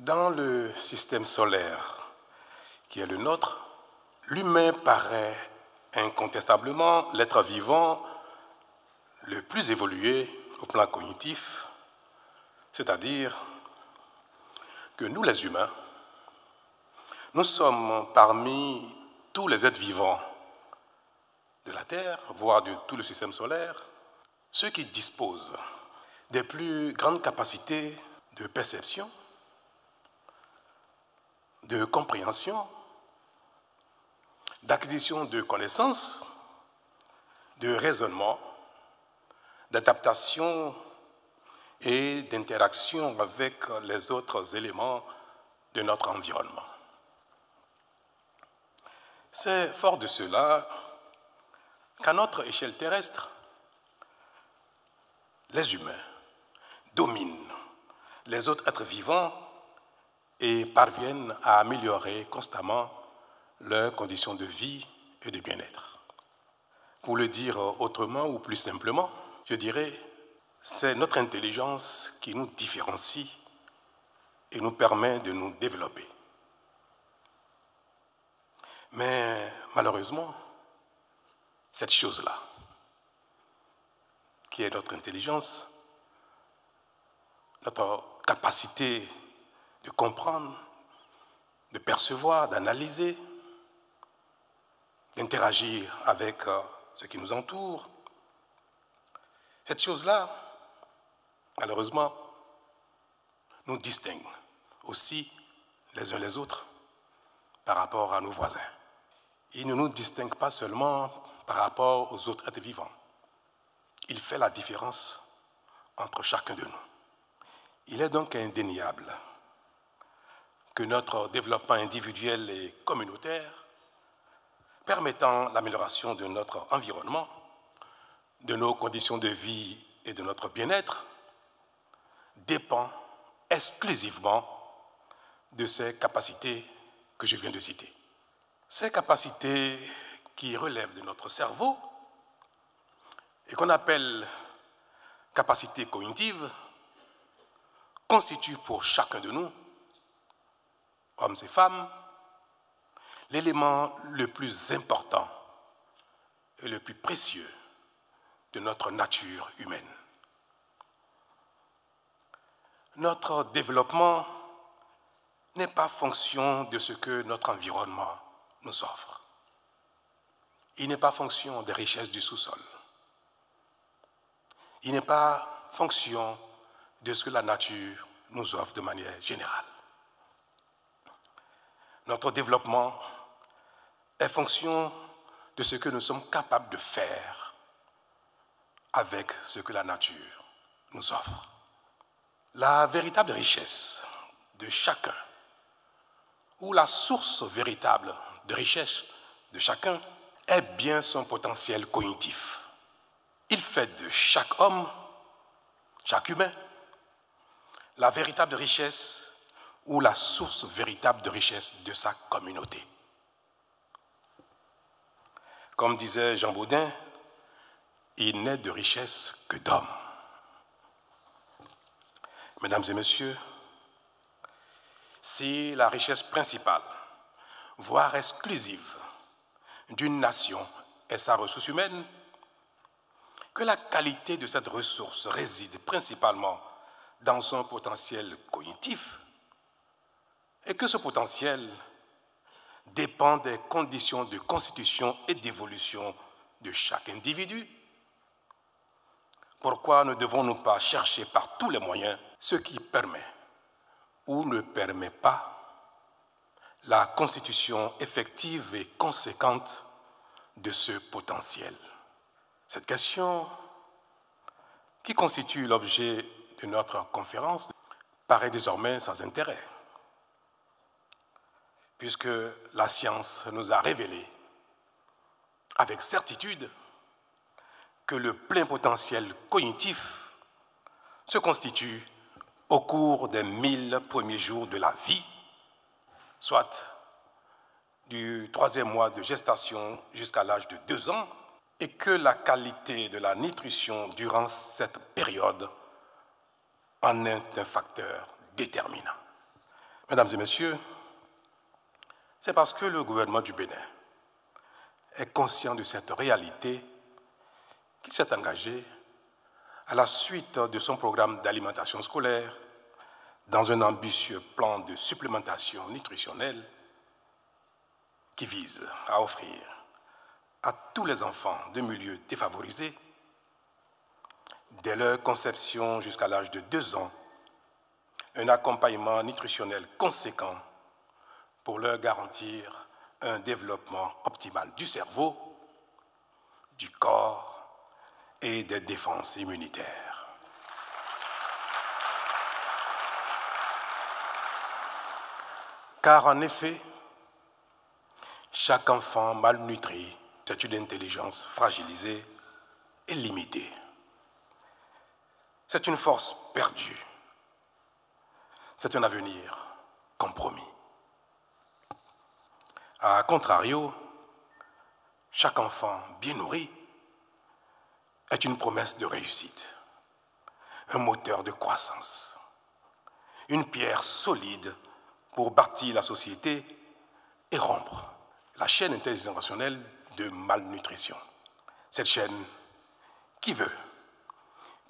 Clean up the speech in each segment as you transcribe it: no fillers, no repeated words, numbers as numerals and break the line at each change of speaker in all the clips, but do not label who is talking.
Dans le système solaire qui est le nôtre, l'humain paraît incontestablement l'être vivant le plus évolué au plan cognitif, c'est-à-dire que nous les humains, nous sommes parmi tous les êtres vivants de la Terre, voire de tout le système solaire, ceux qui disposent des plus grandes capacités de perception, de compréhension, d'acquisition de connaissances, de raisonnement, d'adaptation et d'interaction avec les autres éléments de notre environnement. C'est fort de cela qu'à notre échelle terrestre, les humains dominent les autres êtres vivants et parviennent à améliorer constamment leurs conditions de vie et de bien-être. Pour le dire autrement ou plus simplement, je dirais, c'est notre intelligence qui nous différencie et nous permet de nous développer. Mais malheureusement, cette chose-là, qui est notre intelligence, notre capacité de comprendre, de percevoir, d'analyser, d'interagir avec ce qui nous entoure, cette chose-là, malheureusement, nous distingue aussi les uns les autres par rapport à nos voisins. Il ne nous distingue pas seulement par rapport aux autres êtres vivants. Il fait la différence entre chacun de nous. Il est donc indéniable que notre développement individuel et communautaire, permettant l'amélioration de notre environnement, de nos conditions de vie et de notre bien-être, dépend exclusivement de ces capacités que je viens de citer. Ces capacités qui relèvent de notre cerveau et qu'on appelle capacités cognitives constituent pour chacun de nous, hommes et femmes, l'élément le plus important et le plus précieux de notre nature humaine. Notre développement n'est pas fonction de ce que notre environnement nous offre. Il n'est pas fonction des richesses du sous-sol. Il n'est pas fonction de ce que la nature nous offre de manière générale. Notre développement est fonction de ce que nous sommes capables de faire avec ce que la nature nous offre. La véritable richesse de chacun, ou la source véritable de richesse de chacun, est bien son potentiel cognitif. Il fait de chaque homme, chaque humain, la véritable richesse ou la source véritable de richesse de sa communauté. Comme disait Jean Baudin, il n'est de richesse que d'hommes. Mesdames et messieurs, si la richesse principale, voire exclusive, d'une nation est sa ressource humaine, que la qualité de cette ressource réside principalement dans son potentiel cognitif et que ce potentiel dépend des conditions de constitution et d'évolution de chaque individu, pourquoi ne devons-nous pas chercher par tous les moyens ce qui permet ou ne permet pas la constitution effective et conséquente de ce potentiel? Cette question, qui constitue l'objet de notre conférence, paraît désormais sans intérêt, puisque la science nous a révélé avec certitude que le plein potentiel cognitif se constitue au cours des 1000 premiers jours de la vie, soit du 3e mois de gestation jusqu'à l'âge de 2 ans, et que la qualité de la nutrition durant cette période en est un facteur déterminant. Mesdames et messieurs, c'est parce que le gouvernement du Bénin est conscient de cette réalité qu'il s'est engagé à la suite de son programme d'alimentation scolaire dans un ambitieux plan de supplémentation nutritionnelle qui vise à offrir à tous les enfants de milieux défavorisés, dès leur conception jusqu'à l'âge de 2 ans, un accompagnement nutritionnel conséquent pour leur garantir un développement optimal du cerveau, du corps et des défenses immunitaires. Car en effet, chaque enfant malnutri, c'est une intelligence fragilisée et limitée. C'est une force perdue. C'est un avenir compromis. A contrario, chaque enfant bien nourri est une promesse de réussite, un moteur de croissance, une pierre solide pour bâtir la société et rompre la chaîne intergénérationnelle de malnutrition. Cette chaîne qui veut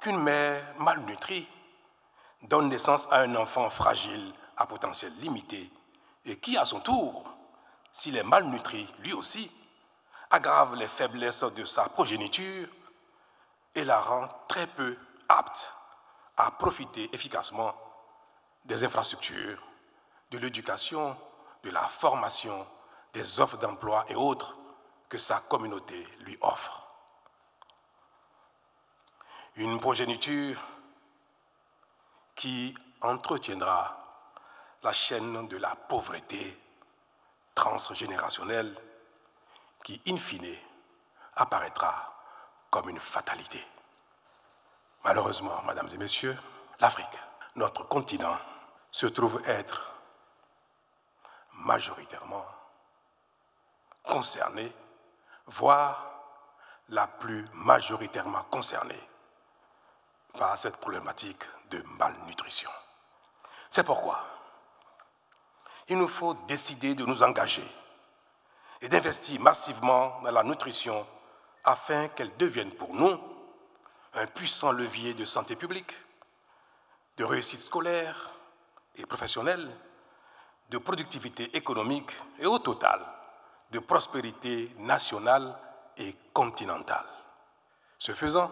qu'une mère malnutrie donne naissance à un enfant fragile à potentiel limité et qui, à son tour, s'il est malnutri lui aussi, aggrave les faiblesses de sa progéniture et la rend très peu apte à profiter efficacement des infrastructures, de l'éducation, de la formation, des offres d'emploi et autres que sa communauté lui offre. Une progéniture qui entretiendra la chaîne de la pauvreté transgénérationnelle qui, in fine, apparaîtra comme une fatalité. Malheureusement, mesdames et messieurs, l'Afrique, notre continent, se trouve être majoritairement concerné, voire la plus majoritairement concernée par cette problématique de malnutrition. C'est pourquoi il nous faut décider de nous engager et d'investir massivement dans la nutrition afin qu'elle devienne pour nous un puissant levier de santé publique, de réussite scolaire et professionnelle, de productivité économique et au total de prospérité nationale et continentale. Ce faisant,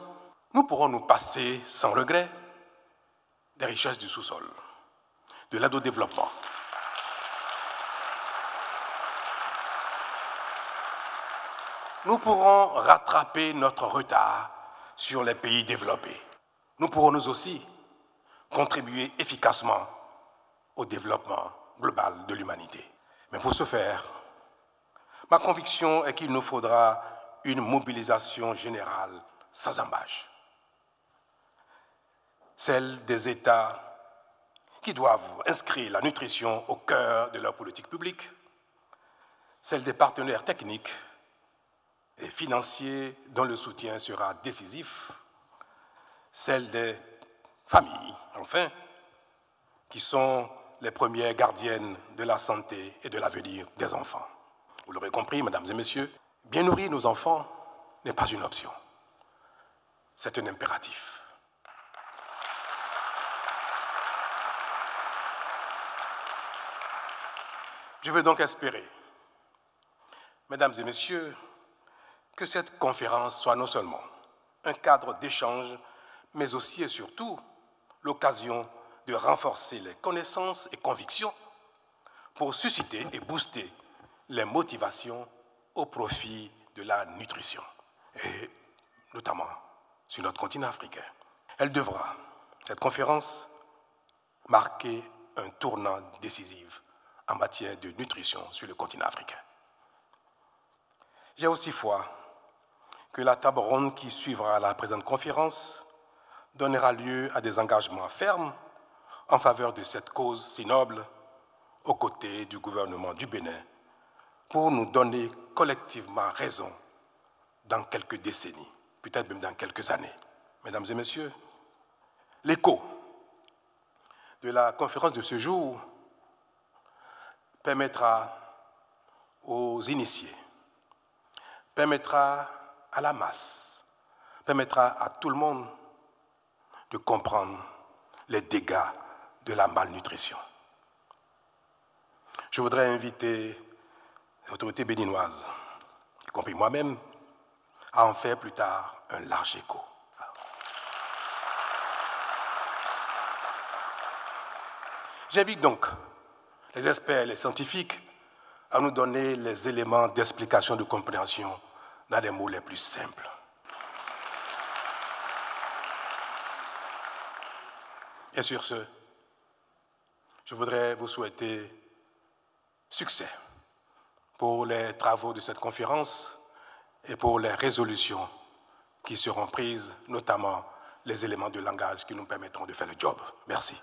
nous pourrons nous passer sans regret des richesses du sous-sol, de l'aide au développement, nous pourrons rattraper notre retard sur les pays développés. Nous pourrons nous aussi contribuer efficacement au développement global de l'humanité. Mais pour ce faire, ma conviction est qu'il nous faudra une mobilisation générale sans ambages. Celle des États qui doivent inscrire la nutrition au cœur de leur politique publique, celle des partenaires techniques et financiers dont le soutien sera décisif, celle des familles, enfin, qui sont les premières gardiennes de la santé et de l'avenir des enfants. Vous l'aurez compris, mesdames et messieurs, bien nourrir nos enfants n'est pas une option, c'est un impératif. Je veux donc espérer, mesdames et messieurs, que cette conférence soit non seulement un cadre d'échange, mais aussi et surtout l'occasion de renforcer les connaissances et convictions pour susciter et booster les motivations au profit de la nutrition, et notamment sur notre continent africain. Elle devra, cette conférence, marquer un tournant décisif en matière de nutrition sur le continent africain. J'ai aussi foi que la table ronde qui suivra la présente conférence donnera lieu à des engagements fermes en faveur de cette cause si noble aux côtés du gouvernement du Bénin pour nous donner collectivement raison dans quelques décennies, peut-être même dans quelques années. Mesdames et messieurs, l'écho de la conférence de ce jour permettra aux initiés, permettra à la masse, permettra à tout le monde de comprendre les dégâts de la malnutrition. Je voudrais inviter les autorités béninoises, y compris moi-même, à en faire plus tard un large écho. J'invite donc les experts et les scientifiques à nous donner les éléments d'explication de compréhension dans les mots les plus simples. Et sur ce, je voudrais vous souhaiter succès pour les travaux de cette conférence et pour les résolutions qui seront prises, notamment les éléments de langage qui nous permettront de faire le job. Merci.